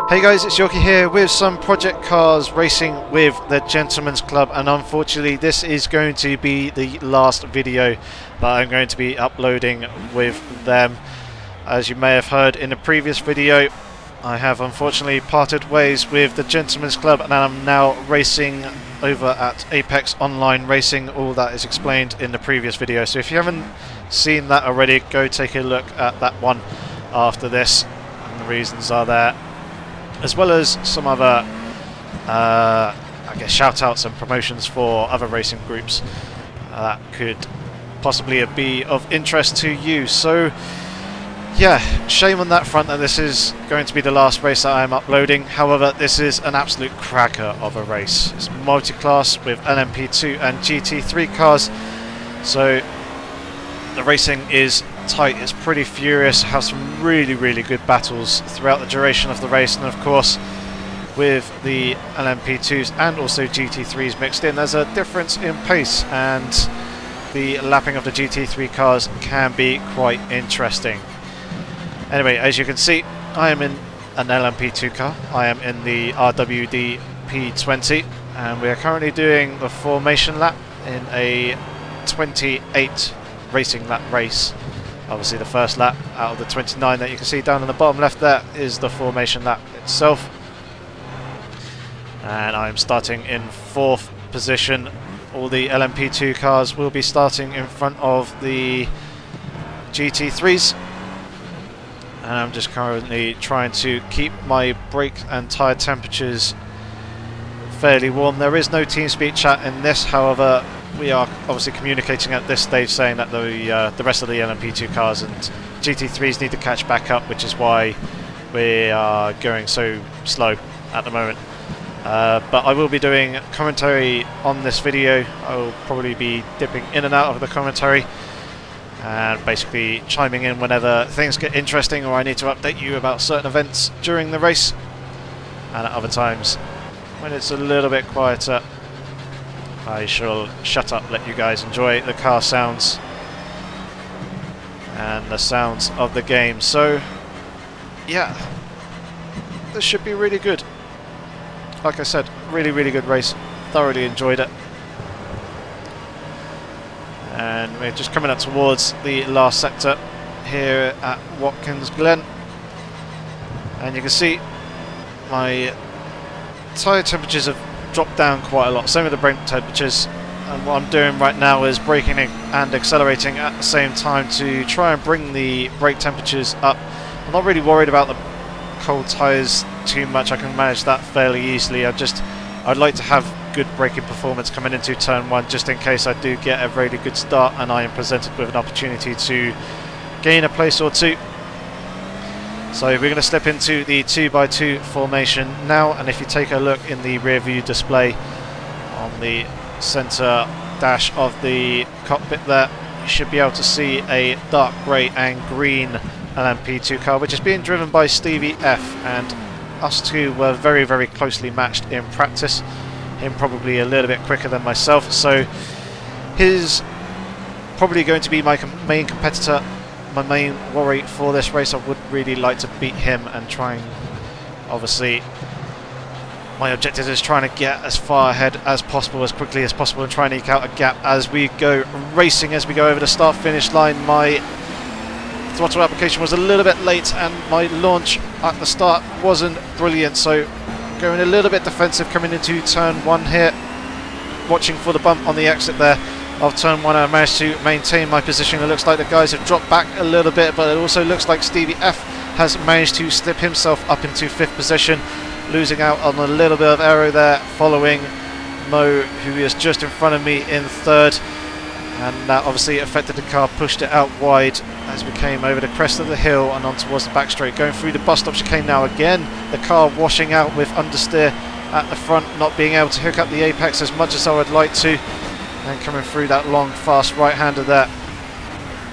Hey guys, it's Yoki here with some Project Cars racing with the Gentleman's Club, and unfortunately this is going to be the last video that I'm going to be uploading with them. As you may have heard in the previous video, I have unfortunately parted ways with the Gentleman's Club and I'm now racing over at Apex Online Racing. All that is explained in the previous video, so if you haven't seen that already, go take a look at that one after this, and the reasons are there, as well as some other I guess shout outs and promotions for other racing groups that could possibly be of interest to you. So yeah, shame on that front that this is going to be the last race that I'm uploading. However, this is an absolute cracker of a race. It's multi-class with LMP2 and GT3 cars, so the racing is tight, it's pretty furious, has some really good battles throughout the duration of the race, and of course with the LMP2s and also GT3s mixed in, there's a difference in pace and the lapping of the GT3 cars can be quite interesting. Anyway, as you can see, I am in an LMP2 car. I am in the RWD P20 and we are currently doing the formation lap in a 28 racing lap race. Obviously the first lap out of the 29 that you can see down in the bottom left there is the formation lap itself. And I'm starting in 4th position. All the LMP2 cars will be starting in front of the GT3s. And I'm just currently trying to keep my brake and tyre temperatures fairly warm. There is no TeamSpeak chat in this, however, we are obviously communicating at this stage saying that the rest of the LMP2 cars and GT3s need to catch back up, which is why we are going so slow at the moment. But I will be doing commentary on this video. I will probably be dipping in and out of the commentary and basically chiming in whenever things get interesting or I need to update you about certain events during the race, and at other times when it's a little bit quieter I shall shut up, let you guys enjoy the car sounds and the sounds of the game. So yeah, this should be really good. Like I said, really good race, thoroughly enjoyed it. And we're just coming up towards the last sector here at Watkins Glen, and you can see my tyre temperatures have dropped down quite a lot, same with the brake temperatures, and what I'm doing right now is braking and accelerating at the same time to try and bring the brake temperatures up. I'm not really worried about the cold tyres too much, I can manage that fairly easily. I'd like to have good braking performance coming into turn 1 just in case I do get a really good start and I am presented with an opportunity to gain a place or two. So we're going to slip into the 2x2 formation now, and if you take a look in the rear view display on the centre dash of the cockpit there, you should be able to see a dark grey and green LMP2 car which is being driven by Stevie F, and us two were very closely matched in practice. Him probably a little bit quicker than myself, so he's probably going to be my main competitor. My main worry for this race, I would really like to beat him and try and, obviously my objective is trying to get as far ahead as possible, as quickly as possible, and try and eke out a gap as we go racing. As we go over the start finish line, my throttle application was a little bit late and my launch at the start wasn't brilliant, so going a little bit defensive coming into turn 1 here, watching for the bump on the exit there of turn 1. I managed to maintain my position. It looks like the guys have dropped back a little bit, but it also looks like Stevie F has managed to slip himself up into 5th position, losing out on a little bit of aero there, following Mo, who is just in front of me, in 3rd, and that obviously affected the car, pushed it out wide as we came over the crest of the hill and on towards the back straight. Going through the bus stop chicane now, again the car washing out with understeer at the front, not being able to hook up the apex as much as I would like to. And coming through that long, fast right-hander there,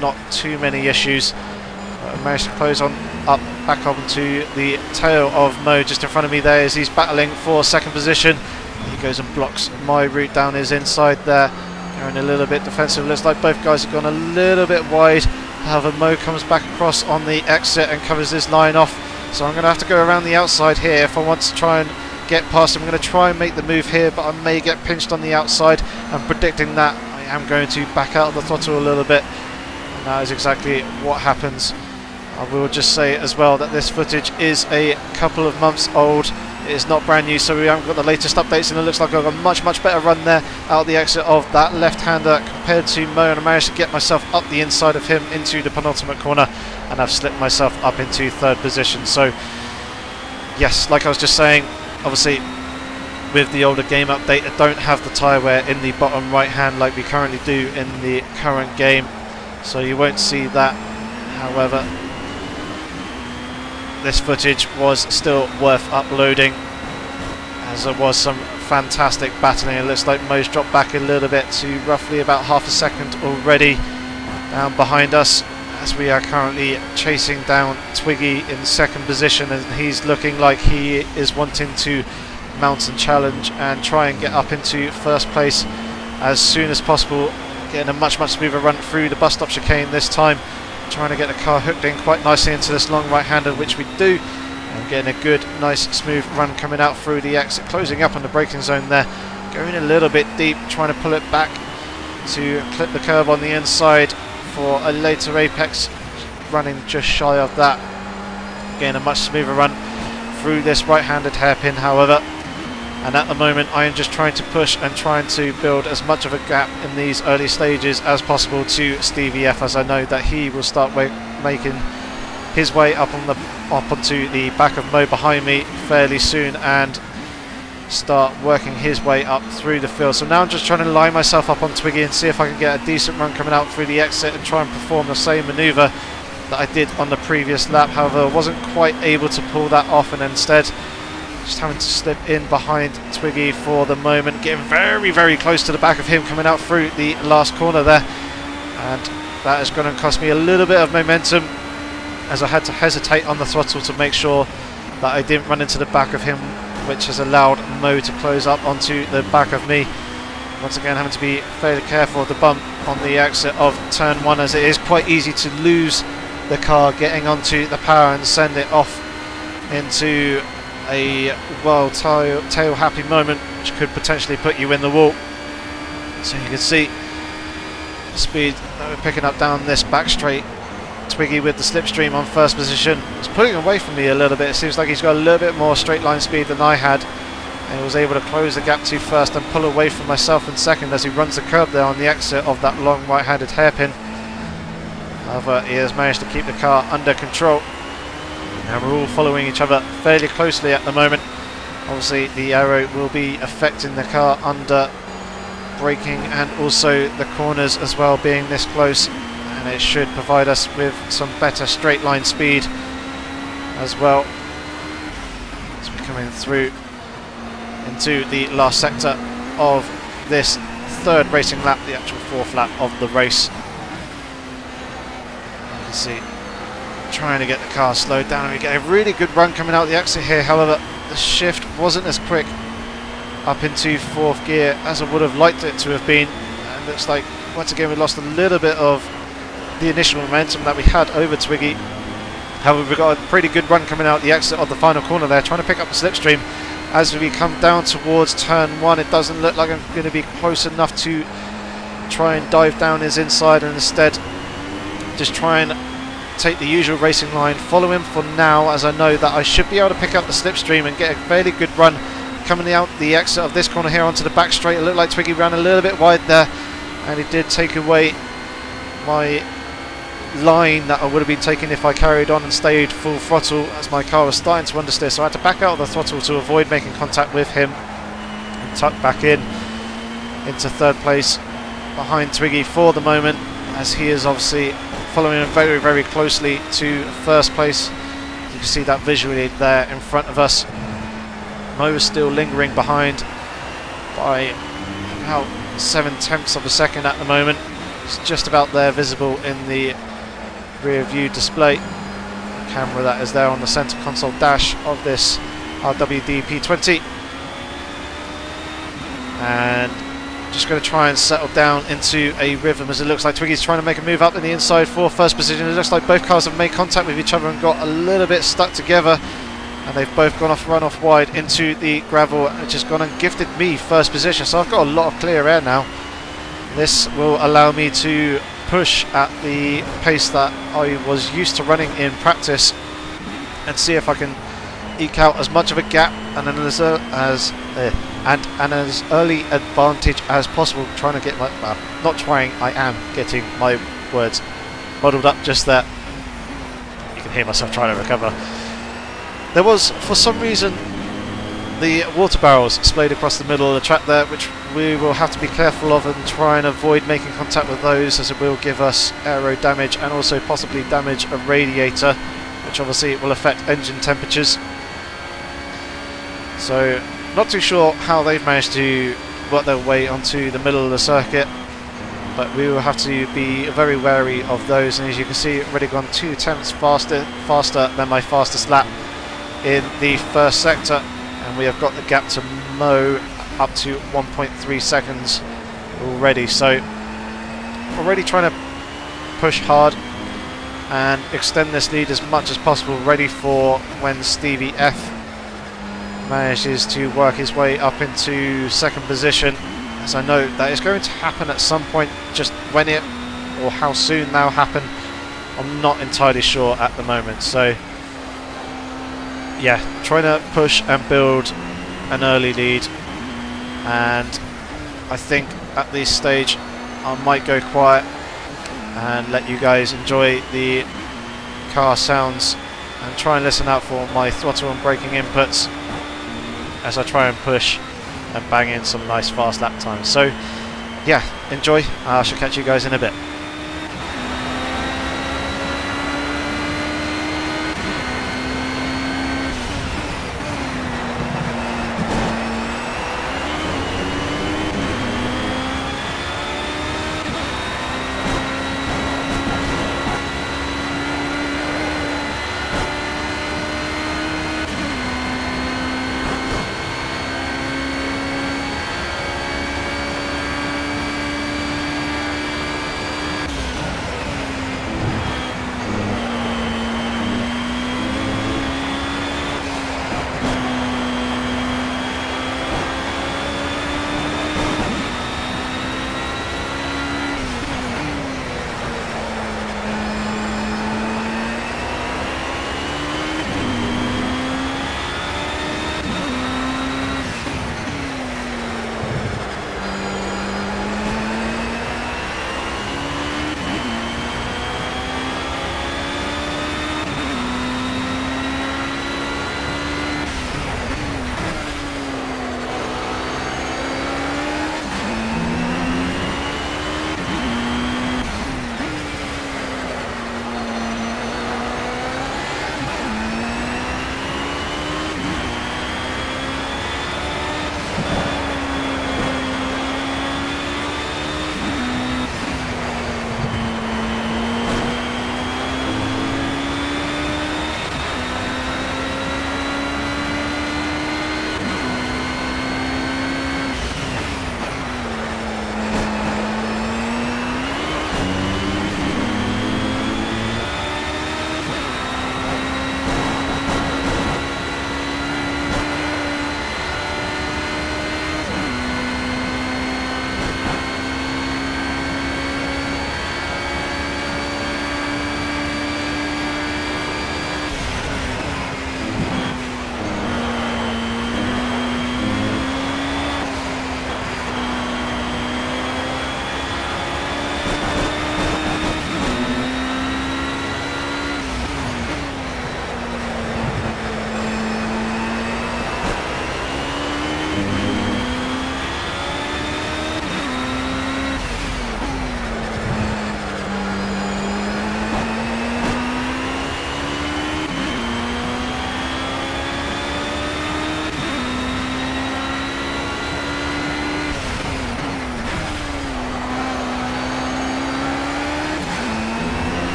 not too many issues. But I managed to close on up back onto the tail of Mo just in front of me there as he's battling for 2nd position. He goes and blocks my route down his inside there. Going a little bit defensive. Looks like both guys have gone a little bit wide. However, Mo comes back across on the exit and covers this line off. So I'm going to have to go around the outside here if I want to try and get past him. I'm going to try and make the move here, but I may get pinched on the outside. I'm predicting that I am going to back out of the throttle a little bit, and that is exactly what happens. I will just say as well that this footage is a couple of months old. It is not brand new, so we haven't got the latest updates, and it looks like I've got a much better run there out the exit of that left-hander compared to Mo, and I managed to get myself up the inside of him into the penultimate corner, and I've slipped myself up into third position. So yes, like I was just saying, obviously with the older game update, I don't have the tyre wear in the bottom right hand like we currently do in the current game, so you won't see that. However, this footage was still worth uploading, as there was some fantastic battling. It looks like Mo's dropped back a little bit to roughly about half a second already down behind us, as we are currently chasing down Twiggy in second position, and he's looking like he is wanting to mount and challenge and try and get up into first place as soon as possible, getting a much smoother run through the bus stop chicane this time, trying to get the car hooked in quite nicely into this long right-hander, which we do, and getting a good nice smooth run coming out through the exit, closing up on the braking zone there, going a little bit deep, trying to pull it back to clip the curb on the inside for a later apex, running just shy of that, getting a much smoother run through this right-handed hairpin. However, and at the moment I am just trying to push and trying to build as much of a gap in these early stages as possible to Stevie F, as I know that he will start making his way up onto the back of Mo behind me fairly soon and start working his way up through the field. So now I'm just trying to line myself up on Twiggy and see if I can get a decent run coming out through the exit and try and perform the same manoeuvre that I did on the previous lap. However, I wasn't quite able to pull that off, and instead just having to slip in behind Twiggy for the moment, getting very close to the back of him coming out through the last corner there, and that is going to cost me a little bit of momentum, as I had to hesitate on the throttle to make sure that I didn't run into the back of him, which has allowed Mo to close up onto the back of me. Once again, having to be fairly careful of the bump on the exit of turn 1, as it is quite easy to lose the car getting onto the power and send it off into a tail happy moment, which could potentially put you in the wall. So you can see the speed that we're picking up down this back straight. Twiggy with the slipstream on first position. It's pulling away from me a little bit. It seems like he's got a little bit more straight line speed than I had, and he was able to close the gap to first and pull away from myself in second as he runs the curb there on the exit of that long right-handed hairpin. However, he has managed to keep the car under control, and we're all following each other fairly closely at the moment. Obviously the aero will be affecting the car under braking and also the corners as well, being this close, and it should provide us with some better straight line speed as well as we're coming through into the last sector of this third racing lap, the actual fourth lap of the race. You can see trying to get the car slowed down, and we get a really good run coming out the exit here. However, the shift wasn't as quick up into fourth gear as I would have liked it to have been, and looks like once again we lost a little bit of the initial momentum that we had over Twiggy. However, we've got a pretty good run coming out the exit of the final corner there, trying to pick up the slipstream as we come down towards turn 1. It doesn't look like I'm going to be close enough to try and dive down his inside, and instead just try and take the usual racing line, follow him for now, as I know that I should be able to pick up the slipstream and get a fairly good run coming out the exit of this corner here onto the back straight. It looked like Twiggy ran a little bit wide there, and he did take away my line that I would have been taking if I carried on and stayed full throttle, as my car was starting to understeer, so I had to back out of the throttle to avoid making contact with him and tuck back in into third place behind Twiggy for the moment, as he is obviously following him very closely to first place. You can see that visually there in front of us. Mo is still lingering behind by about 7/10 of a second at the moment. It's just about there, visible in the rear view display camera that is there on the center console dash of this RWD P20. And just going to try and settle down into a rhythm, as it looks like Twiggy's trying to make a move up in the inside for first position. It looks like both cars have made contact with each other and got a little bit stuck together, and they've both gone off, run off wide into the gravel, which has gone and gifted me first position. So I've got a lot of clear air now. This will allow me to push at the pace that I was used to running in practice and see if I can eke out as much of a gap and as early advantage as possible. Trying to get my, well, not trying, I am getting my words muddled up just there. You can hear myself trying to recover. There was, for some reason, the water barrels splayed across the middle of the track there, which we will have to be careful of and try and avoid making contact with those, as it will give us aero damage and also possibly damage a radiator, which obviously will affect engine temperatures. So not too sure how they've managed to work their way onto the middle of the circuit, but we will have to be very wary of those. And as you can see, already gone 0.2 faster than my fastest lap in the first sector, and we have got the gap to mow up to 1.3 seconds already. So already trying to push hard and extend this lead as much as possible, ready for when Stevie F manages to work his way up into second position, as I know that is going to happen at some point. Just when it or how soon that'll happen, I'm not entirely sure at the moment. So yeah, trying to push and build an early lead, and I think at this stage I might go quiet and let you guys enjoy the car sounds and try and listen out for my throttle and braking inputs as I try and push and bang in some nice fast lap times. So yeah, enjoy. I shall catch you guys in a bit.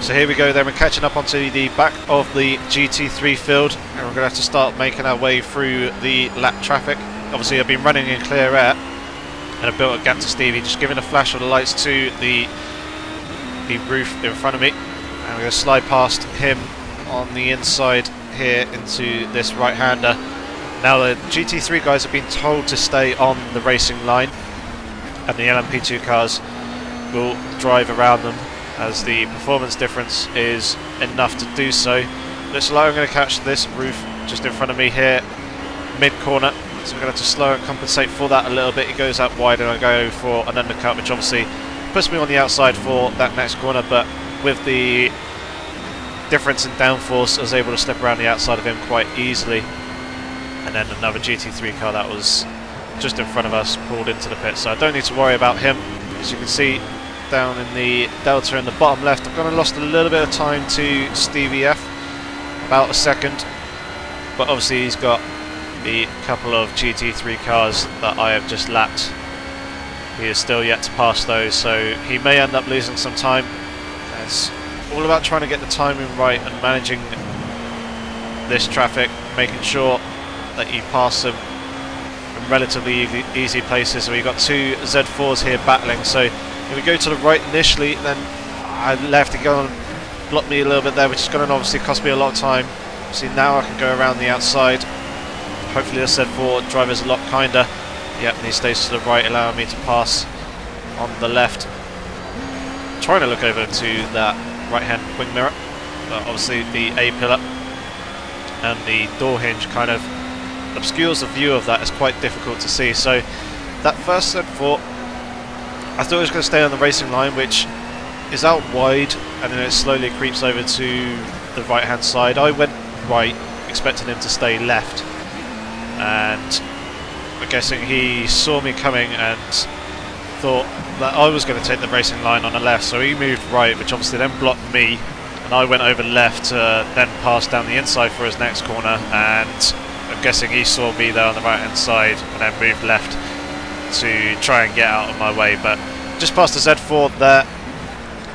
So here we go then, we're catching up onto the back of the GT3 field, and we're going to have to start making our way through the lap traffic. Obviously I've been running in clear air, and I've built a gap to Stevie, just giving a flash of the lights to the roof in front of me. And we're going to slide past him on the inside here into this right-hander. Now the GT3 guys have been told to stay on the racing line, and the LMP2 cars will drive around them, as the performance difference is enough to do so. Looks like I'm going to catch this roof just in front of me here, mid-corner, so we're going to have to slow and compensate for that a little bit. It goes out wide and I go for an undercut, which obviously puts me on the outside for that next corner, but with the difference in downforce I was able to slip around the outside of him quite easily. And then another GT3 car that was just in front of us pulled into the pit, so I don't need to worry about him. As you can see down in the delta in the bottom left, I've kind of lost a little bit of time to Stevie F, about a second, but obviously he's got the couple of GT3 cars that I have just lapped. He is still yet to pass those, so he may end up losing some time. It's all about trying to get the timing right and managing this traffic, making sure that you pass them in relatively easy places. So we've got two Z4s here battling, so if we go to the right initially, then I left to go and block me a little bit there, which is going to obviously cost me a lot of time. See, now I can go around the outside. Hopefully the Z4 driver's a lot kinder. Yep, and he stays to the right, allowing me to pass on the left. Trying to look over to that right-hand wing mirror, but obviously the A-pillar and the door hinge kind of obscures the view of that. It's quite difficult to see. So that first Z4, I thought it was going to stay on the racing line, which is out wide, and then it slowly creeps over to the right-hand side. I went right, expecting him to stay left, and I'm guessing he saw me coming and thought that I was going to take the racing line on the left, so he moved right, which obviously then blocked me, and I went over left to then pass down the inside for his next corner, and I'm guessing he saw me there on the right hand side and then moved left to try and get out of my way. But just past the Z4 there,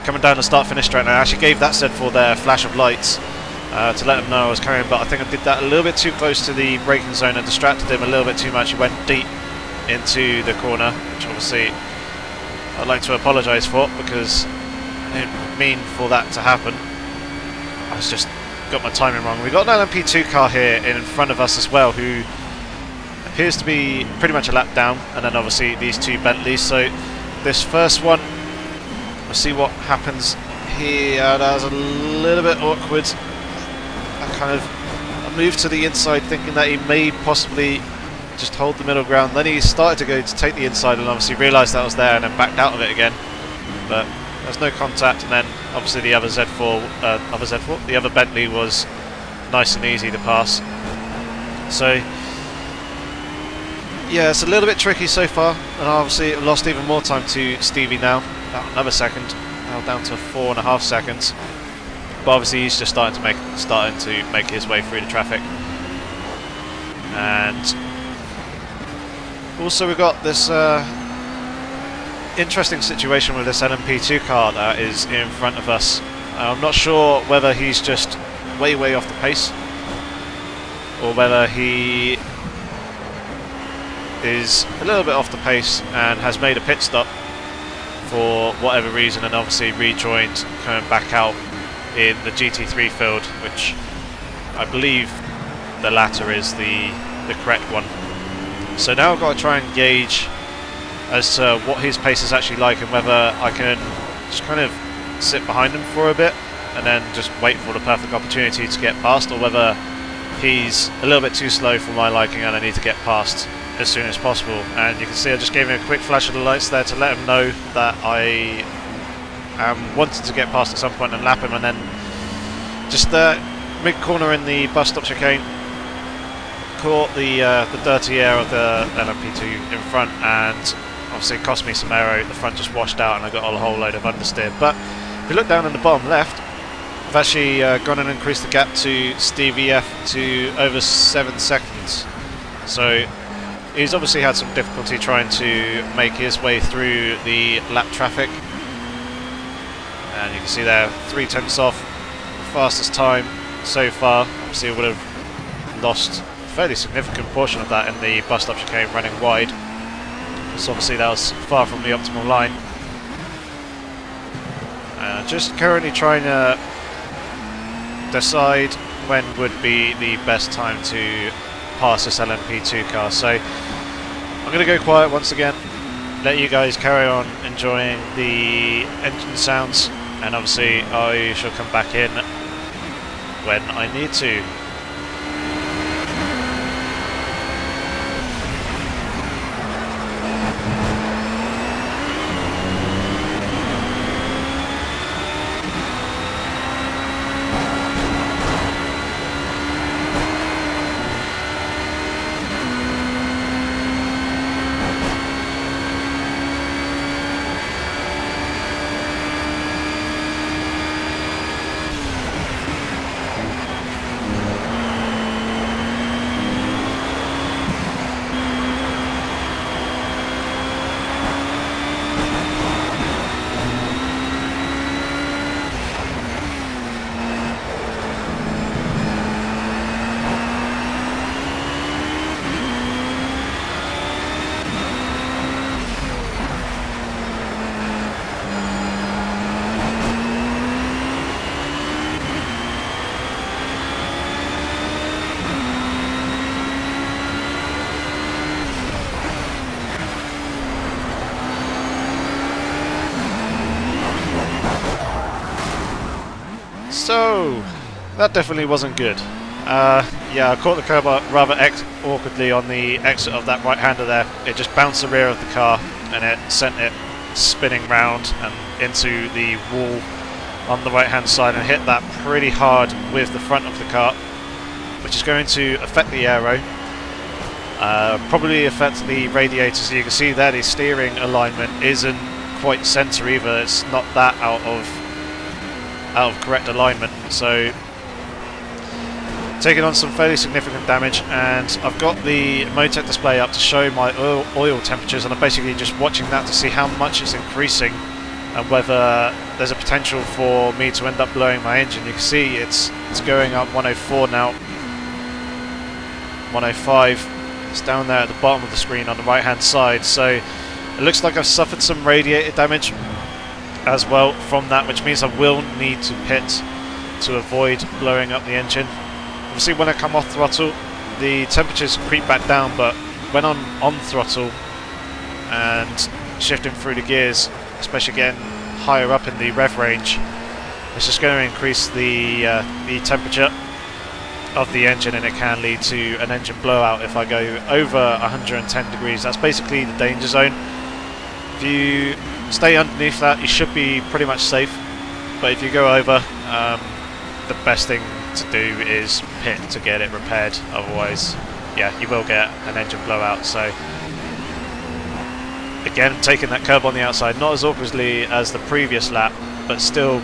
coming down the start-finish straight, and I actually gave that Z4 there a flash of lights to let him know I was coming, but I think I did that a little bit too close to the braking zone and distracted him a little bit too much. He went deep into the corner, which obviously I'd like to apologise for, because I didn't mean for that to happen. I was just got my timing wrong. We've got an LMP2 car here in front of us as well, who appears to be pretty much a lap down, and then obviously these two Bentleys. So this first one, we'll see what happens here. That was a little bit awkward. I moved to the inside thinking that he may possibly just hold the middle ground. Then he started to go to take the inside and obviously realised that was there and then backed out of it again. But there's no contact, and then obviously the other Z4, the other Bentley was nice and easy to pass. So yeah, it's a little bit tricky so far, and obviously I've lost even more time to Stevie now, about another second, now down to 4.5 seconds. But obviously he's just starting to make his way through the traffic. And also we've got this interesting situation with this LMP2 car that is in front of us. I'm not sure whether he's just way off the pace, or whether he is a little bit off the pace and has made a pit stop for whatever reason, and obviously rejoined coming back out in the GT3 field, which I believe the latter is the correct one. So now I've got to try and gauge as to what his pace is actually like, and whether I can just kind of sit behind him for a bit and then just wait for the perfect opportunity to get past, or whether he's a little bit too slow for my liking and I need to get past as soon as possible. And you can see I just gave him a quick flash of the lights there to let him know that I am wanting to get past at some point and lap him, and then just mid-corner in the bus stop chicane, caught the dirty air of the LMP2 in front, and obviously it cost me some aero. The front just washed out and I got a whole load of understeer. But if you look down in the bottom left, I've actually gone and increased the gap to Stevie F to over 7 seconds. So he's obviously had some difficulty trying to make his way through the lap traffic, and you can see there 3/10 off, fastest time so far. Obviously, I would have lost a fairly significant portion of that in the bus stop chicane running wide. So obviously that was far from the optimal line. Just currently trying to decide when would be the best time to pass this LMP2 car. So I'm going to go quiet once again, let you guys carry on enjoying the engine sounds, and obviously I shall come back in when I need to. So, that definitely wasn't good. Yeah, I caught the curb rather awkwardly on the exit of that right-hander there. It just bounced the rear of the car and it sent it spinning round and into the wall on the right-hand side and hit that pretty hard with the front of the car, which is going to affect the aero. Probably affect the radiator, so you can see there the steering alignment isn't quite centre either. It's not that out of correct alignment, so taking on some fairly significant damage. And I've got the Motec display up to show my oil temperatures, and I'm basically just watching that to see how much it's increasing and whether there's a potential for me to end up blowing my engine. You can see it's going up 104 now, 105. It's down there at the bottom of the screen on the right hand side, so it looks like I've suffered some radiator damage as well from that, which means I will need to pit to avoid blowing up the engine. Obviously when I come off throttle the temperatures creep back down, but when I'm on throttle and shifting through the gears, especially getting higher up in the rev range, it's just going to increase the temperature of the engine, and it can lead to an engine blowout if I go over 110 degrees. That's basically the danger zone. If you stay underneath that, you should be pretty much safe, but if you go over, the best thing to do is pit to get it repaired. Otherwise, yeah, you will get an engine blowout. So again, taking that curb on the outside, not as awkwardly as the previous lap, but still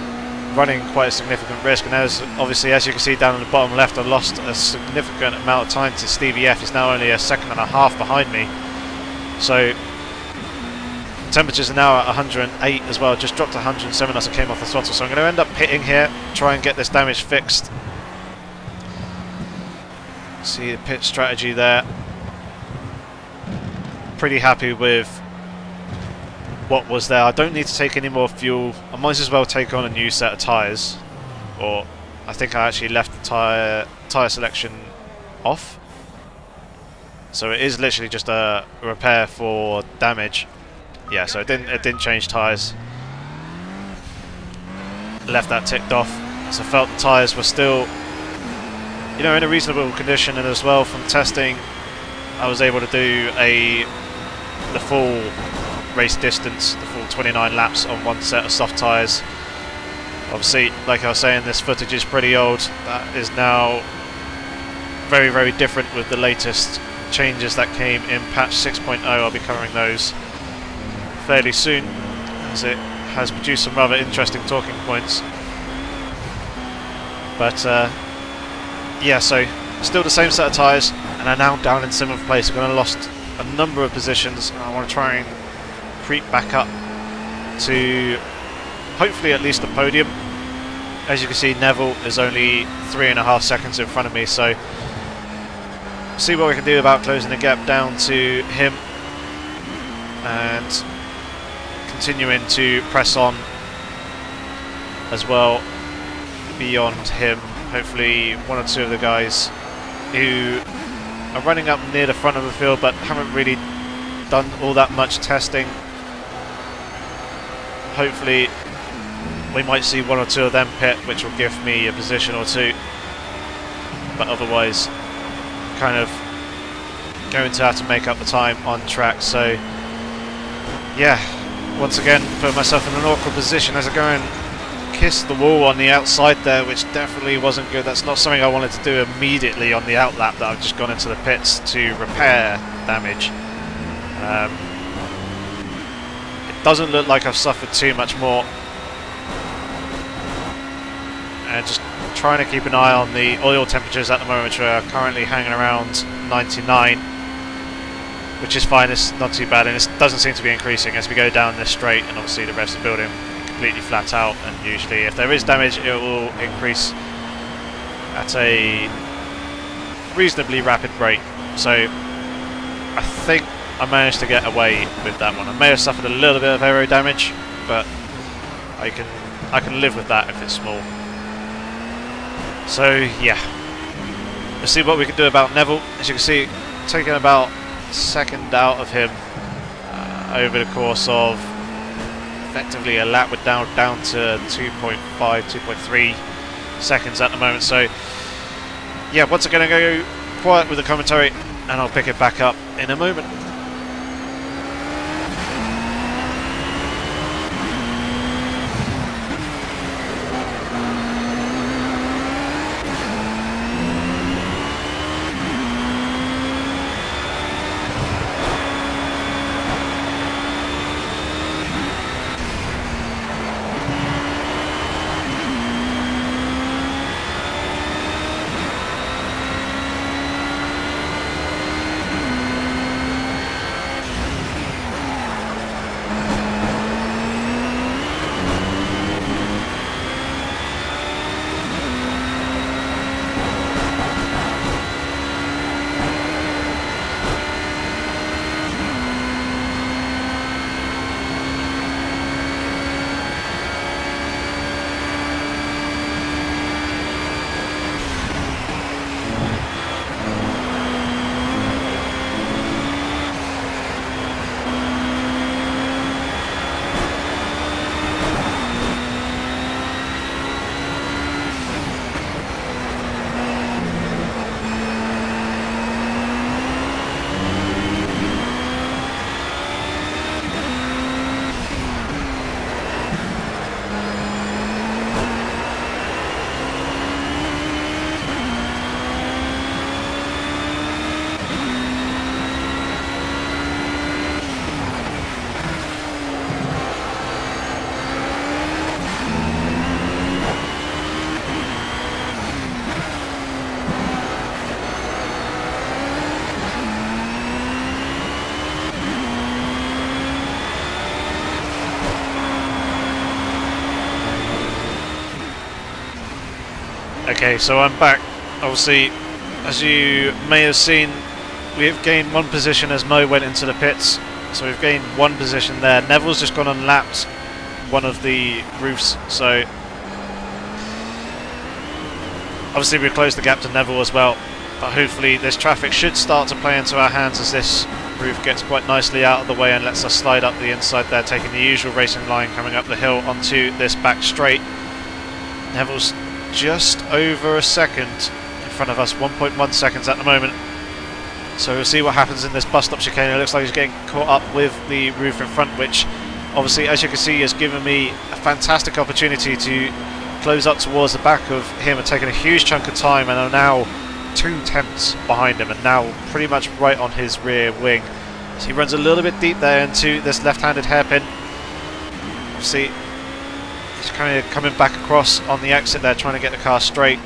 running quite a significant risk. And there's obviously, as you can see down on the bottom left, I lost a significant amount of time to Stevie F. He's now only a second and a half behind me. So temperatures are now at 108 as well, just dropped to 107 as I came off the throttle. So I'm going to end up pitting here, try and get this damage fixed. See the pit strategy there. Pretty happy with what was there. I don't need to take any more fuel. I might as well take on a new set of tyres, or I think I actually left the tyre selection off. So it is literally just a repair for damage. Yeah, so it didn't change tyres. Left that ticked off, so I felt the tyres were still, you know, in a reasonable condition. And as well, from testing, I was able to do the full race distance, the full 29 laps on one set of soft tyres. Obviously, like I was saying, this footage is pretty old. That is now very, very different with the latest changes that came in patch 6.0. I'll be covering those fairly soon, as it has produced some rather interesting talking points. But yeah, so still the same set of tyres, and I'm now down in 7th place. I'm going to lost a number of positions, and I want to try and creep back up to hopefully at least a podium. As you can see, Neville is only 3.5 seconds in front of me, so see what we can do about closing the gap down to him and continuing to press on as well beyond him. Hopefully one or two of the guys who are running up near the front of the field but haven't really done all that much testing, hopefully we might see one or two of them pit, which will give me a position or two, but otherwise kind of going to have to make up the time on track. So yeah, once again put myself in an awkward position as I go and kiss the wall on the outside there, which definitely wasn't good. That's not something I wanted to do immediately on the outlap that I've just gone into the pits to repair damage. It doesn't look like I've suffered too much more, and just trying to keep an eye on the oil temperatures at the moment, which are currently hanging around 99, which is fine. It's not too bad, and it doesn't seem to be increasing as we go down this straight, and obviously the rest of the building completely flat out, and usually if there is damage it will increase at a reasonably rapid rate. So I think I managed to get away with that one. I may have suffered a little bit of aero damage, but I can live with that if it's small. So yeah, let's see what we can do about Neville. As you can see, taking about a second out of him over the course of effectively a lap. We're down to 2.5, 2.3 seconds at the moment. So yeah, once again I'm going to go quiet with the commentary and I'll pick it back up in a moment. Okay, so I'm back. Obviously, as you may have seen, we have gained one position as Mo went into the pits. So we've gained one position there. Neville's just gone and lapped one of the roofs. So obviously we closed the gap to Neville as well. But hopefully this traffic should start to play into our hands as this roof gets quite nicely out of the way and lets us slide up the inside there, taking the usual racing line coming up the hill onto this back straight. Neville's just over a second in front of us, 1.1 seconds at the moment. So we'll see what happens in this bus stop chicane. It looks like he's getting caught up with the roof in front, which obviously, as you can see, has given me a fantastic opportunity to close up towards the back of him and taking a huge chunk of time, and I'm now 2/10 behind him and now pretty much right on his rear wing. So he runs a little bit deep there into this left-handed hairpin. See, he's kind of coming back across on the exit there, trying to get the car straight.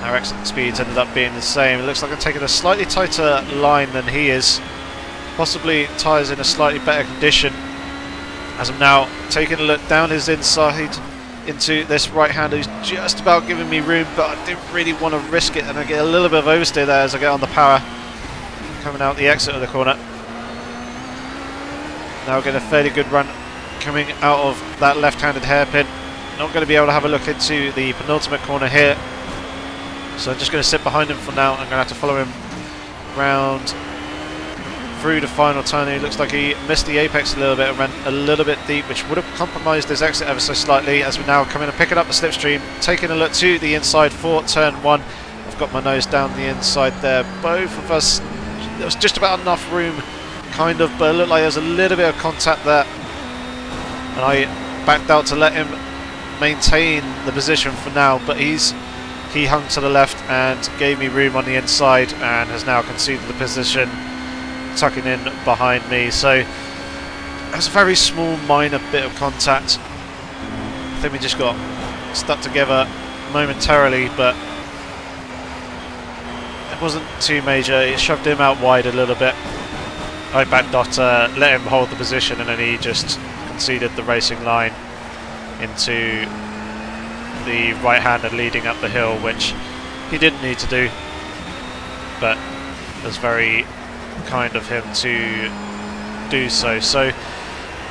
Our exit speeds ended up being the same. It looks like I'm taking a slightly tighter line than he is. Possibly tyres in a slightly better condition. as I'm now taking a look down his inside into this right-hander who's just about giving me room, but I didn't really want to risk it, and I get a little bit of oversteer there as I get on the power coming out the exit of the corner. Now get a fairly good run coming out of that left-handed hairpin. Not going to be able to have a look into the penultimate corner here, so I'm just going to sit behind him for now. I'm going to have to follow him round through the final turn. It looks like he missed the apex a little bit and ran a little bit deep, which would have compromised his exit ever so slightly, as we now come in and picking up the slipstream, taking a look to the inside for turn 1. I've got my nose down the inside there. Both of us, there was just about enough room, kind of, but it looked like there was a little bit of contact there, and I backed out to let him maintain the position for now, but he hung to the left and gave me room on the inside and has now conceded the position, tucking in behind me. So that's a very small minor bit of contact. I think we just got stuck together momentarily, but it wasn't too major. It shoved him out wide a little bit. I backed off to let him hold the position, and then he just conceded the racing line into the right-hander leading up the hill, which he didn't need to do, but it was very kind of him to do so. So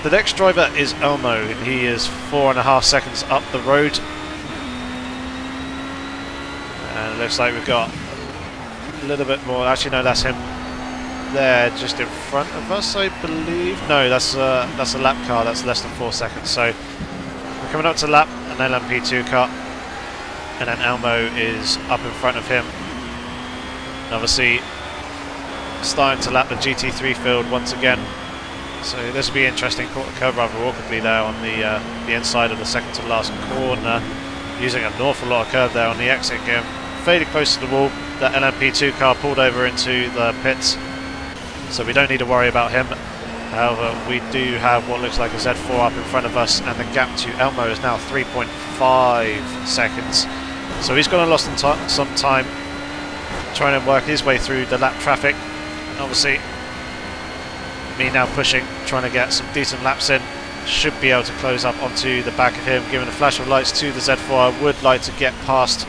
the next driver is Elmo, and he is 4.5 seconds up the road, and it looks like we've got a little bit more. Actually no, that's him there just in front of us, I believe. No, that's a lap car. That's less than 4 seconds. So we're coming up to lap an LMP2 car, and then Elmo is up in front of him, and obviously starting to lap the GT3 field once again. So this will be interesting. Caught the curve rather awkwardly there on the inside of the second to last corner, using an awful lot of curve there on the exit, getting fairly close to the wall. That LMP2 car pulled over into the pits, so we don't need to worry about him. However, we do have what looks like a Z4 up in front of us, and the gap to Elmo is now 3.5 seconds. So he's gone and lost some time trying to work his way through the lap traffic. And obviously, me now pushing, trying to get some decent laps in, should be able to close up onto the back of him, giving a flash of lights to the Z4. I would like to get past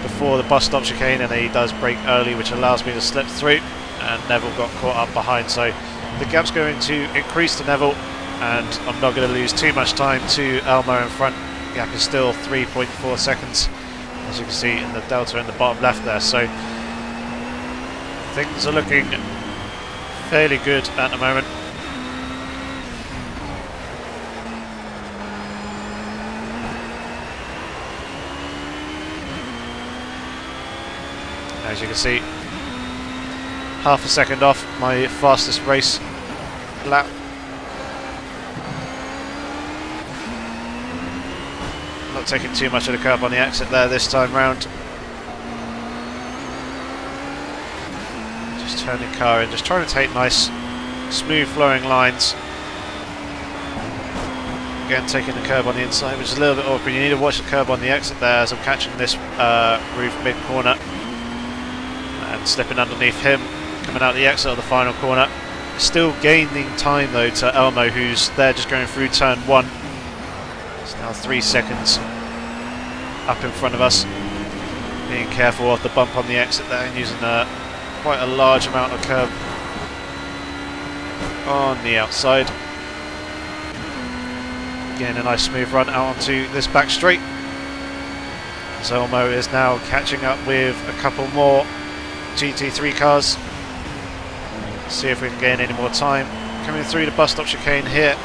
before the bus stop chicane, and he does brake early, which allows me to slip through, and Neville got caught up behind. So the gap's going to increase to Neville, and I'm not going to lose too much time to Elmo in front. The gap is still 3.4 seconds, as you can see in the delta in the bottom left there. So things are looking fairly good at the moment. As you can see, half a second off my fastest race lap. Not taking too much of the curb on the exit there this time round. Just turning the car in, just trying to take nice, smooth flowing lines. Again, taking the curb on the inside, which is a little bit awkward. You need to watch the curb on the exit there, as I'm catching this roof mid-corner and slipping underneath him, coming out the exit of the final corner. Still gaining time though to Elmo, who's there just going through turn 1. It's now 3 seconds up in front of us. Being careful of the bump on the exit there, and using quite a large amount of curb on the outside. Again, a nice smooth run out onto this back straight. So Elmo is now catching up with a couple more GT3 cars. See if we can gain any more time. Coming through the bus stop chicane here.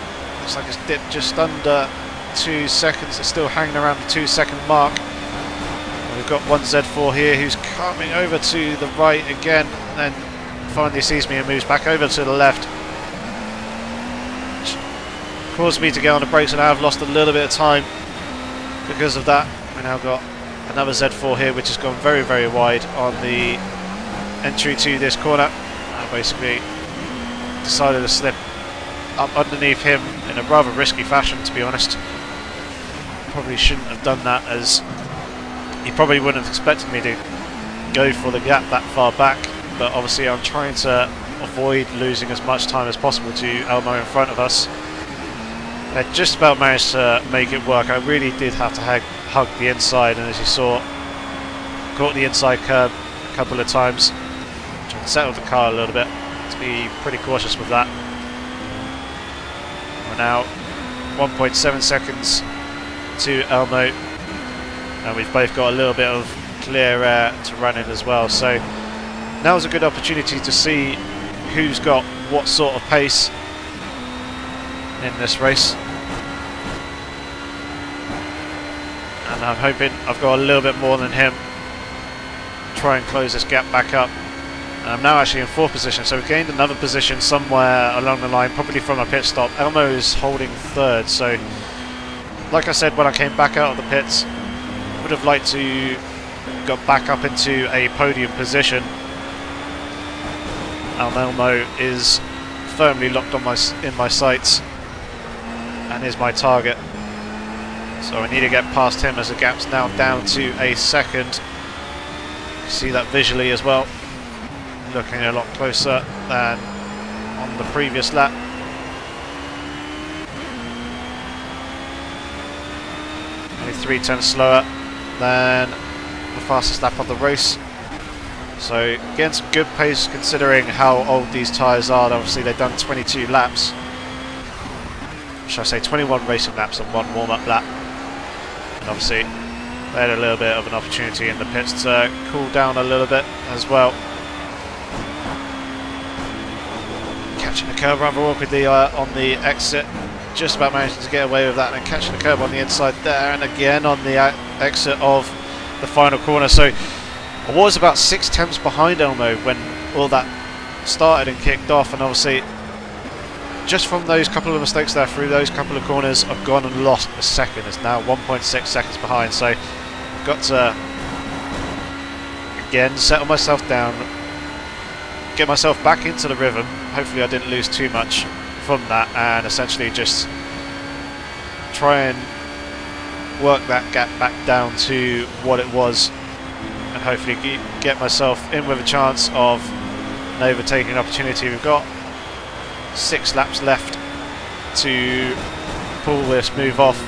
Looks like it's dipped just under 2 seconds. It's still hanging around the 2 second mark. And we've got one Z4 here who's coming over to the right again, and then finally sees me and moves back over to the left. Which caused me to get on the brakes, and I have lost a little bit of time because of that. We now got another Z4 here which has gone very, very wide on the entry to this corner. I basically decided to slip up underneath him in a rather risky fashion, to be honest. Probably shouldn't have done that, as he probably wouldn't have expected me to go for the gap that far back, but obviously I'm trying to avoid losing as much time as possible to Elmo in front of us. I just about managed to make it work. I really did have to hug the inside, and as you saw, caught the inside curb a couple of times. Trying to settle the car a little bit, to be pretty cautious with that. We're now 1.7 seconds to Elmo, and we've both got a little bit of clear air to run in as well. So now's a good opportunity to see who's got what sort of pace in this race, and I'm hoping I've got a little bit more than him. Try and close this gap back up. And I'm now actually in 4th position, so we've gained another position somewhere along the line, probably from a pit stop. Elmo is holding 3rd, so like I said when I came back out of the pits, I would have liked to got back up into a podium position. Elmo is firmly locked on in my sights and is my target, so I need to get past him as the gap's now down to a 2nd. See that visually as well, looking a lot closer than on the previous lap. Only 3/10 slower than the fastest lap of the race. So again, some good pace considering how old these tyres are. Obviously they've done 22 laps. Should I say 21 racing laps and 1 warm-up lap. And obviously they had a little bit of an opportunity in the pits to cool down a little bit as well. Catching the curb rather awkwardly on the exit. Just about managing to get away with that, and catching the curb on the inside there, and again on the exit of the final corner. So I was about 6 tenths behind Elmo when all that started and kicked off, and obviously just from those couple of mistakes there through those couple of corners, I've gone and lost a second. It's now 1.6 seconds behind, so I've got to again settle myself down, get myself back into the rhythm. Hopefully I didn't lose too much from that, and essentially just try and work that gap back down to what it was, and hopefully get myself in with a chance of an overtaking opportunity. We've got 6 laps left to pull this move off,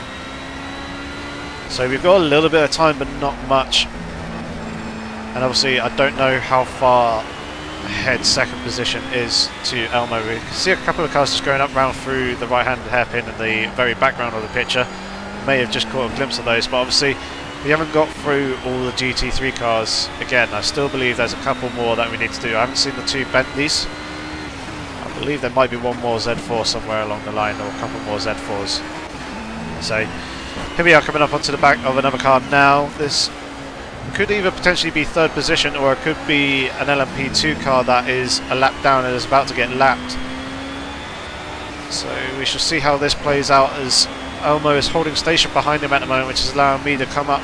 so we've got a little bit of time but not much. And obviously I don't know how far ahead 2nd position is to Elmo. We can see a couple of cars just going up round through the right hand hairpin in the very background of the picture. May have just caught a glimpse of those, but obviously we haven't got through all the GT3 cars. Again, I still believe there's a couple more that we need to do. I haven't seen the 2 Bentleys. I believe there might be one more Z4 somewhere along the line, or a couple more Z4s. So here we are, coming up onto the back of another car now. This could either potentially be 3rd position, or it could be an LMP2 car that is a lap down and is about to get lapped. So we shall see how this plays out, as Elmo is holding station behind him at the moment, which is allowing me to come up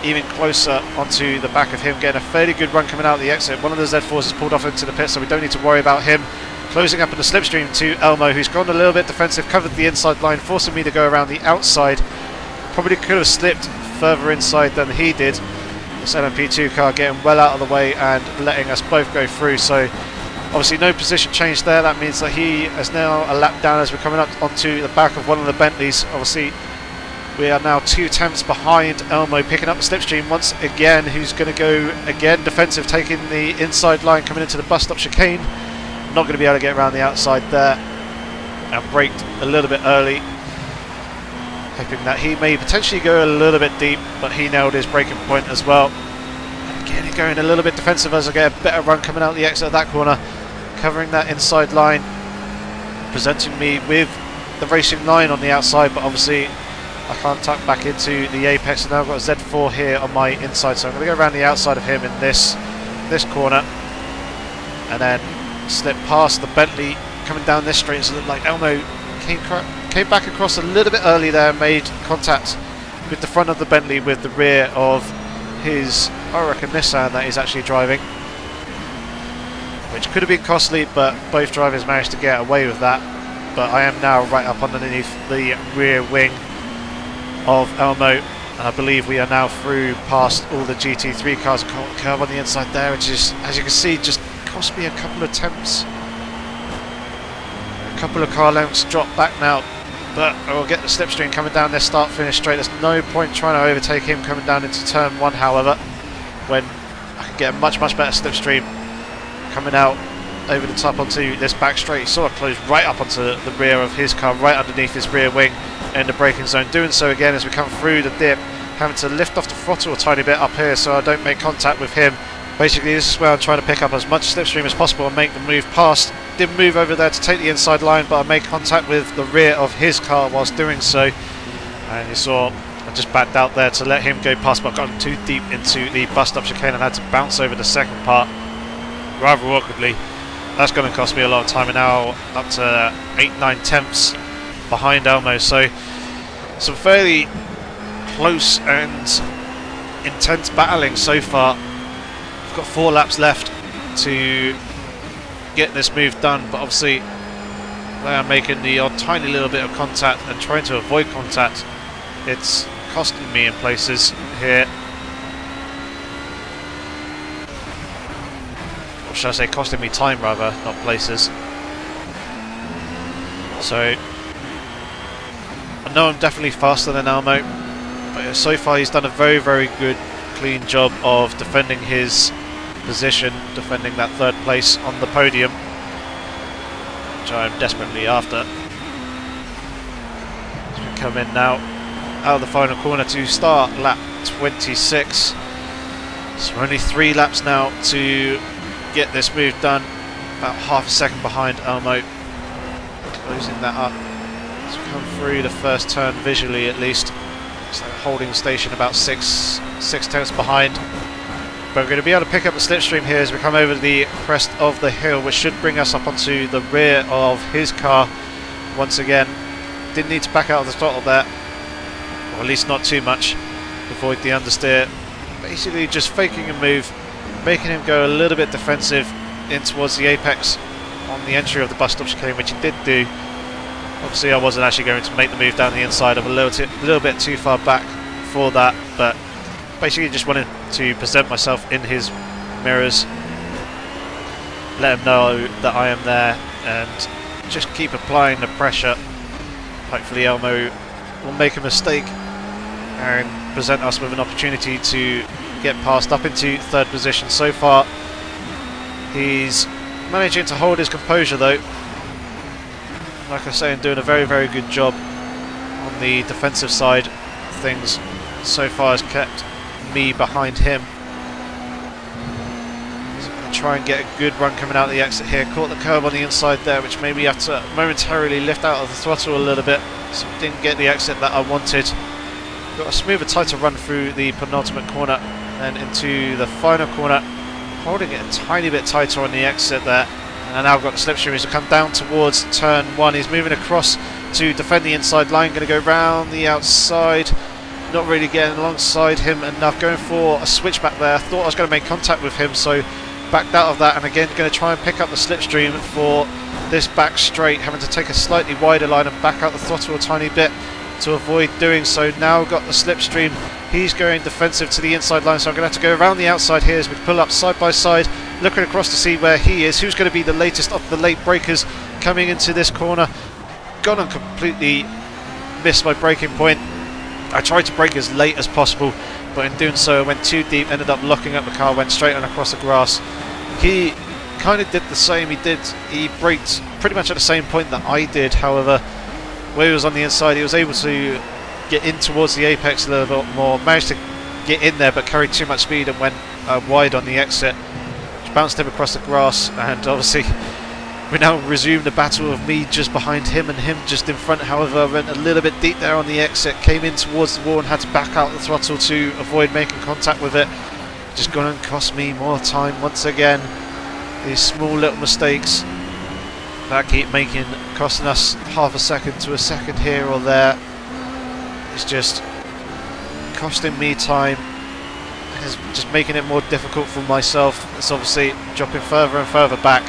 even closer onto the back of him, getting a fairly good run coming out of the exit. One of the Z4s has pulled off into the pit, so we don't need to worry about him. Closing up in the slipstream to Elmo, who's gone a little bit defensive, covered the inside line, forcing me to go around the outside. Probably could have slipped further inside than he did. This LMP2 car getting well out of the way and letting us both go through. So obviously no position change there. That means that he is now a lap down as we're coming up onto the back of one of the Bentleys. Obviously we are now 2 tenths behind Elmo, picking up the slipstream once again, who's going to go again defensive, taking the inside line coming into the bus stop chicane. Not going to be able to get around the outside there, and braked a little bit early, hoping that he may potentially go a little bit deep, but he nailed his braking point as well. And again, going a little bit defensive as I get a better run coming out the exit of that corner, covering that inside line, presenting me with the racing line on the outside, but obviously I can't tuck back into the apex. And now I've got a Z4 here on my inside, so I'm going to go around the outside of him in this corner, and then slip past the Bentley coming down this straight. So it looked like Elmo came back across a little bit early there, made contact with the front of the Bentley with the rear of his, I reckon, Nissan that he's actually driving, which could have been costly, but both drivers managed to get away with that. But I am now right up underneath the rear wing of Elmo, and I believe we are now through past all the GT3 cars. Curve on the inside there, which is, as you can see, just cost me a couple of attempts. A couple of car lengths drop back now but I will get the slipstream coming down this start-finish straight. There's no point trying to overtake him coming down into turn 1, however, when I can get a much better slipstream coming out over the top onto this back straight. He sort of closed right up onto the rear of his car, right underneath his rear wing in the braking zone. Doing so again as we come through the dip, having to lift off the throttle a tiny bit up here so I don't make contact with him. Basically, this is where I'm trying to pick up as much slipstream as possible and make the move past. Didn't move over there to take the inside line, but I made contact with the rear of his car whilst doing so. And you saw I just backed out there to let him go past, but I got too deep into the bus-stop chicane and had to bounce over the second part rather awkwardly. That's going to cost me a lot of time, and now up to 8-9 tenths behind Elmo. So some fairly close and intense battling so far. I've got 4 laps left to get this move done, but obviously they are making the odd tiny little bit of contact and trying to avoid contact. It's costing me in places here. Or should I say costing me time rather, not places. So I know I'm definitely faster than Elmo, but so far he's done a very good clean job of defending his position, defending that 3rd place on the podium, which I'm desperately after. As we come in now out of the final corner to start lap 26. So we're only 3 laps now to get this move done, about half a second behind Elmo, closing that up as we come through the first turn visually at least. So holding station about 6 tenths behind. But we're going to be able to pick up the slipstream here as we come over the crest of the hill, which should bring us up onto the rear of his car once again. Didn't need to back out of the throttle there, or at least not too much, avoid the understeer. Basically just faking a move, making him go a little bit defensive in towards the apex on the entry of the bus stop chicane, which he did do. Obviously I wasn't actually going to make the move down the inside. I'm a little bit too far back for that, but basically just wanted to present myself in his mirrors, let him know that I am there, and just keep applying the pressure. Hopefully Elmo will make a mistake and present us with an opportunity to get past up into 3rd position. So far he's managing to hold his composure though. Like I say, I'm doing a very good job on the defensive side of things. So far has kept me behind him. So I'm going to try and get a good run coming out of the exit here. Caught the curb on the inside there, which made me have to momentarily lift out of the throttle a little bit, so didn't get the exit that I wanted. Got a smoother, tighter run through the penultimate corner and into the final corner, holding it a tiny bit tighter on the exit there. And now I've got the slipstream to come down towards turn 1. He's moving across to defend the inside line, going to go round the outside. Not really getting alongside him enough, going for a switchback there. Thought I was going to make contact with him, so backed out of that, and again going to try and pick up the slipstream for this back straight, having to take a slightly wider line and back out the throttle a tiny bit to avoid doing so. Now got the slipstream, he's going defensive to the inside line, so I'm going to have to go around the outside here as we pull up side by side, looking across to see where he is, who's going to be the latest of the late breakers coming into this corner. Gone and completely missed my braking point. I tried to brake as late as possible, but in doing so I went too deep, ended up locking up the car, went straight on across the grass. He kind of did the same. He braked pretty much at the same point that I did. However, where he was on the inside, he was able to get in towards the apex a little bit more, managed to get in there but carried too much speed and went wide on the exit, which bounced him across the grass. And obviously we now resume the battle of me just behind him and him just in front. However, I went a little bit deep there on the exit, came in towards the wall and had to back out the throttle to avoid making contact with it. Just going to cost me more time once again. These small little mistakes that keep costing us half a second to a second here or there. It's just costing me time. It's just making it more difficult for myself. It's obviously dropping further and further back,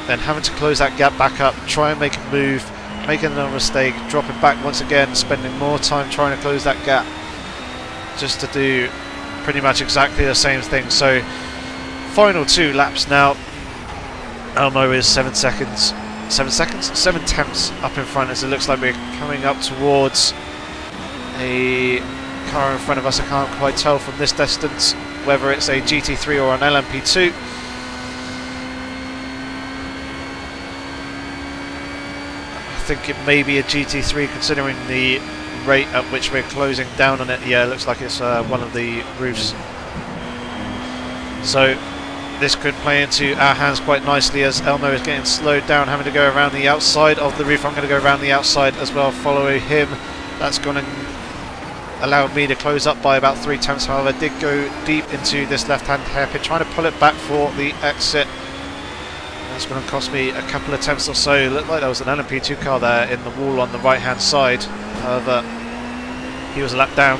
then having to close that gap back up, try and make a move, making another mistake, dropping back once again, spending more time trying to close that gap, just to do pretty much exactly the same thing. So final 2 laps now. Elmo is 7 seconds 7 seconds, 7 tenths up in front, as it looks like we're coming up towards a car in front of us. I can't quite tell from this distance whether it's a GT3 or an LMP2. I think it may be a GT3 considering the rate at which we're closing down on it. Yeah, it looks like it's one of the roofs. So this could play into our hands quite nicely as Elmo is getting slowed down, having to go around the outside of the roof. I'm going to go around the outside as well, following him. That's going to allow me to close up by about 3 tenths. However, I did go deep into this left-hand hairpin, trying to pull it back for the exit. That's going to cost me a couple of tenths or so. It looked like there was an LMP2 car there in the wall on the right-hand side. However, he was a lap down.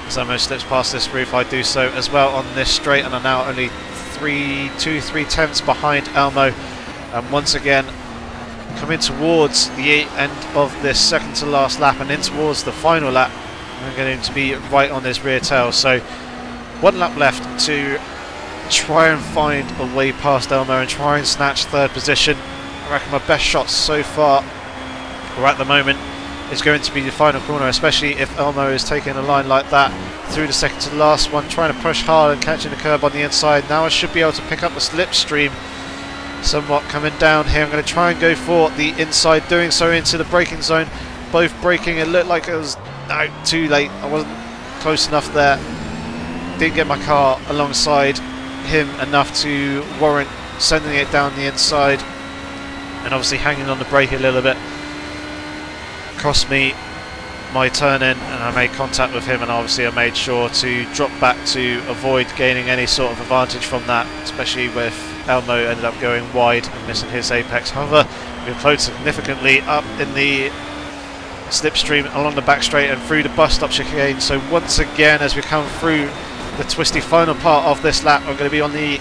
As Elmo slips past this roof, I do so as well on this straight, and I'm now only 3 tenths behind Elmo. And once again, coming towards the end of this second to last lap and in towards the final lap, I'm going to be right on this rear tail. So 1 lap left to try and find a way past Elmo and try and snatch 3rd position. I reckon my best shot so far, or at the moment, is going to be the final corner, especially if Elmo is taking a line like that through the second to last one, trying to push hard and catching the curb on the inside. Now I should be able to pick up the slipstream somewhat coming down here. I'm going to try and go for the inside, doing so into the braking zone. Both braking, it looked like it was too late. I wasn't close enough there. Didn't get my car alongside him enough to warrant sending it down the inside, and obviously hanging on the brake a little bit cost me my turn in, and I made contact with him, and obviously I made sure to drop back to avoid gaining any sort of advantage from that, especially with Elmo ended up going wide and missing his apex. However, we've closed significantly up in the slipstream along the back straight and through the bus stop chicane. So once again, as we come through the twisty final part of this lap, I'm going to be on the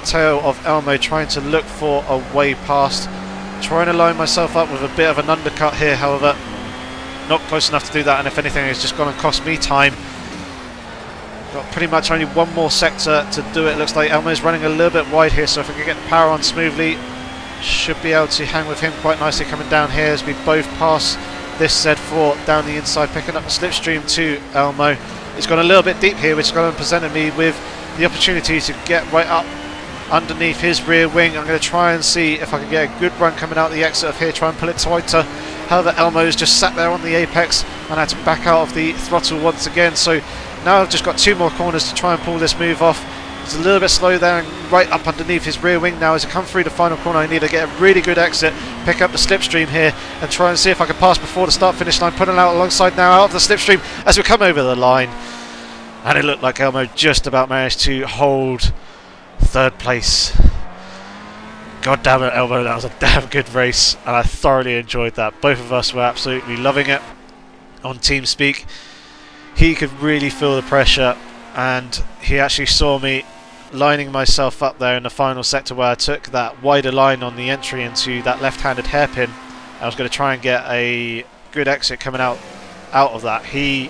tail of Elmo, trying to look for a way past, trying to line myself up with a bit of an undercut here. However, not close enough to do that, and if anything, it's just going to cost me time. Got pretty much only 1 more sector to do it. Looks like Elmo's running a little bit wide here, so if we can get the power on smoothly, should be able to hang with him quite nicely coming down here as we both pass this Z4 down the inside, picking up the slipstream to Elmo. It's gone a little bit deep here, which is going to present me with the opportunity to get right up underneath his rear wing. I'm going to try and see if I can get a good run coming out the exit of here, try and pull it tighter. However, Elmo's just sat there on the apex and I had to back out of the throttle once again. So now I've just got 2 more corners to try and pull this move off. It's a little bit slow there and right up underneath his rear wing now. As I come through the final corner, I need to get a really good exit, pick up the slipstream here and try and see if I can pass before the start finish line, putting out alongside now out of the slipstream as we come over the line. And it looked like Elmo just about managed to hold 3rd place. God damn it, Elmo, that was a damn good race and I thoroughly enjoyed that. Both of us were absolutely loving it on TeamSpeak. He could really feel the pressure, and he actually saw me lining myself up there in the final sector where I took that wider line on the entry into that left-handed hairpin. I was going to try and get a good exit coming out of that. He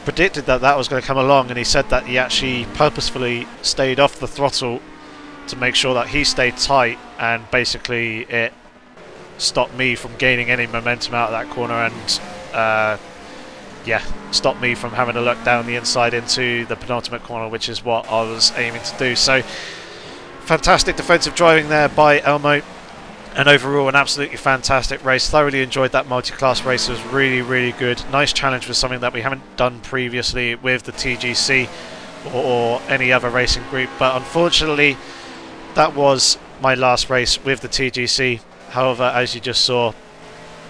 predicted that that was going to come along, and he said that he actually purposefully stayed off the throttle to make sure that he stayed tight, and basically it stopped me from gaining any momentum out of that corner, and yeah, stopped me from having to look down the inside into the penultimate corner, which is what I was aiming to do. So fantastic defensive driving there by Elmo, and overall an absolutely fantastic race. Thoroughly enjoyed that multi-class race. It was really, really good. Nice challenge with something that we haven't done previously with the TGC or any other racing group, but unfortunately that was my last race with the TGC. However, as you just saw,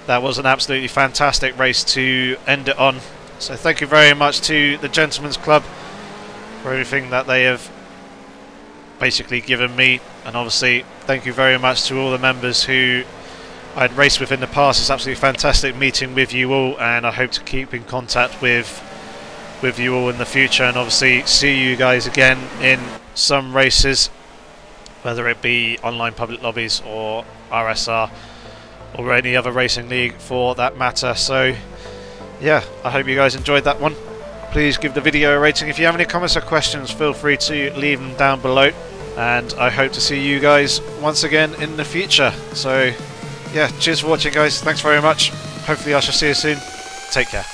that was an absolutely fantastic race to end it on. So thank you very much to the Gentlemen's Club for everything that they have basically given me, and obviously thank you very much to all the members who I'd raced with in the past. It's absolutely fantastic meeting with you all, and I hope to keep in contact with you all in the future, and obviously see you guys again in some races, whether it be online public lobbies or RSR or any other racing league for that matter. So yeah, I hope you guys enjoyed that one. Please give the video a rating. If you have any comments or questions, feel free to leave them down below, and I hope to see you guys once again in the future. So yeah, cheers for watching, guys. Thanks very much. Hopefully I shall see you soon. Take care.